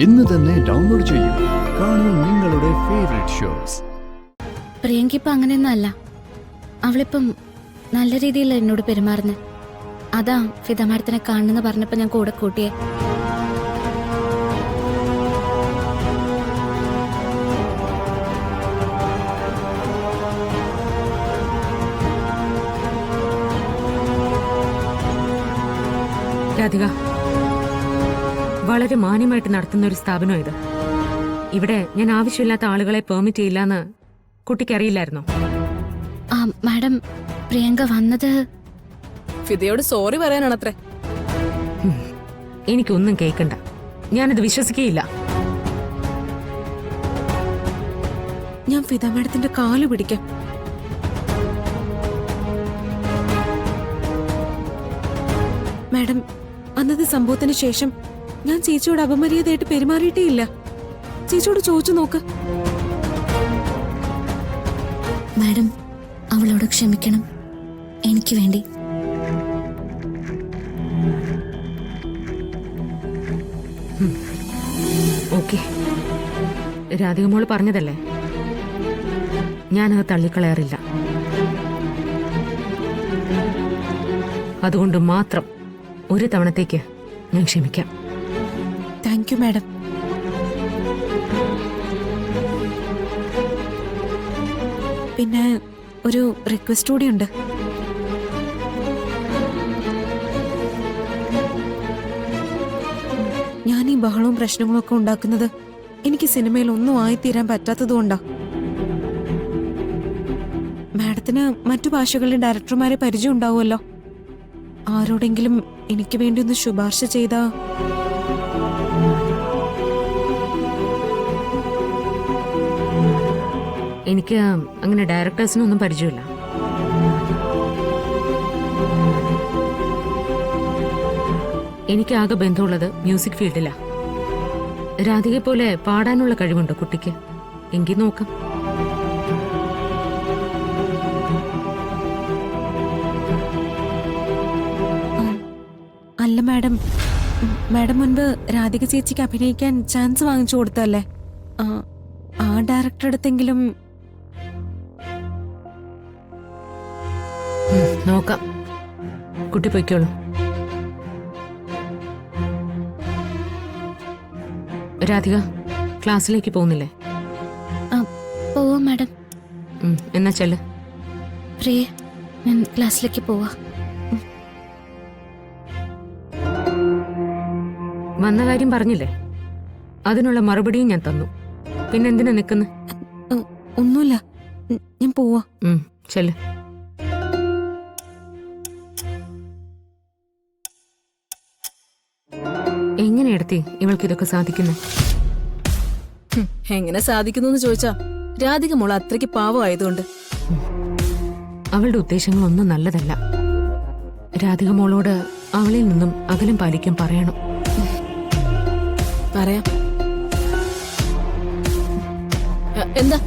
ഇന്ന് തന്നെ ഡൗൺലോഡ് ചെയ്യൂ. കാണൂ നിങ്ങളുടെ ഫേവറേറ്റ് ഷോസ്. പ്രിയങ്കിപ്പം അങ്ങനെയൊന്നല്ല. അവളിപ്പം നല്ല രീതിയിൽ എന്നോട് പെരുമാറുന്നത്. അതാ ഫിദ മാഡത്തിനെ കാണുന്നെന്ന് പറഞ്ഞപ്പോ ഞാൻ കൂടെ കൂട്ടിയേ. രാധിക, വളരെ മാന്യമായിട്ട് നടത്തുന്ന ഒരു സ്ഥാപനം ഇത്. ഇവിടെ ഞാൻ ആവശ്യമില്ലാത്ത ആളുകളെ പെർമിറ്റ് ചെയ്യില്ലെന്ന് കുട്ടിക്കറിയില്ലായിരുന്നോ? മാഡം, പ്രിയങ്ക വന്നത് ഫിദയോട് സോറി പറയാനാണത്രേ. എനിക്കൊന്നും കേൾക്കണ്ട, ഞാനത് വിശ്വസിക്കുകയില്ല. ഞാൻ ഫിദ മാഡത്തിന്റെ കാല് പിടിക്കാം. മാഡം, അന്നത്തെ സംഭവത്തിന് ശേഷം ഞാൻ ചേച്ചിയോട് അപമര്യാദയായിട്ട് പെരുമാറിയിട്ടേ ഇല്ല. ചേച്ചിയോട് ചോദിച്ചു നോക്ക്. മാഡം, അവളോട് ക്ഷമിക്കണം, എനിക്ക് വേണ്ടി. ഓക്കെ, രാധിക മോള് പറഞ്ഞതല്ലേ, ഞാനത് തള്ളിക്കളയാറില്ല. അതുകൊണ്ട് മാത്രം ഒരു തവണത്തേക്ക് ഞാൻ ക്ഷമിക്കാം. Thank you madam. പിന്നെ ഒരു റിക്വസ്റ്റ് കൂടിയുണ്ട്. ഞാൻ ഈ ബഹളവും പ്രശ്നങ്ങളും ഒക്കെ ഉണ്ടാക്കുന്നത് എനിക്ക് സിനിമയിൽ ഒന്നും ആയിത്തീരാൻ പറ്റാത്തതുകൊണ്ടാ. മാഡത്തിന് മറ്റു ഭാഷകളിലെ ഡയറക്ടർമാരെ പരിചയം ഉണ്ടാവുമല്ലോ. ആരോടെങ്കിലും എനിക്ക് വേണ്ടി ഒന്ന് ശുപാർശ ചെയ്താ. എനിക്ക് അങ്ങനെ ഡയറക്ടേഴ്സിനൊന്നും പരിചയമില്ല. എനിക്ക് ആകെ ബന്ധമുള്ളത് മ്യൂസിക് ഫീൽഡിലാ. രാധികയെ പോലെ പാടാനുള്ള കഴിവുണ്ടോ കുട്ടിക്ക്? എങ്കിൽ നോക്കാം. അല്ല മാഡം, മാഡം മുൻപ് രാധിക ചേച്ചിക്ക് അഭിനയിക്കാൻ ചാൻസ് വാങ്ങിച്ചു കൊടുത്തല്ലേ? ആ ഡയറക്ടർ അടുത്തെങ്കിലും. നോക്കാം, കുട്ടി പൊയ്ക്കോളൂ. രാധിക, ക്ലാസ്സിലേക്ക് പോകുന്നില്ലേ? പോവാ മാഡം. എന്നാ ചെല്ല്. പ്രിയ, ഞാൻ ക്ലാസ്സിലേക്ക് പോവാ. വന്ന കാര്യം പറഞ്ഞില്ലേ? അതിനുള്ള മറുപടിയും ഞാൻ തന്നു. പിന്നെന്തിനാ നിൽക്കുന്നു? ഒന്നുമില്ല, ഞാൻ പോവാ. ചെല്ല്. എങ്ങനെ എടുത്തി ഇവൾക്ക് ഇതൊക്കെ സാധിക്കുന്നു? എങ്ങനെ സാധിക്കുന്നു ചോദിച്ചാ രാധിക മോള് അത്രയ്ക്ക് പാവമായതുകൊണ്ട്. അവളുടെ ഉദ്ദേശങ്ങളൊന്നും നല്ലതല്ല. രാധിക മോളോട് അവളിൽ നിന്നും അകലം പാലിക്കാൻ പറയണം. പറയാം. എന്താ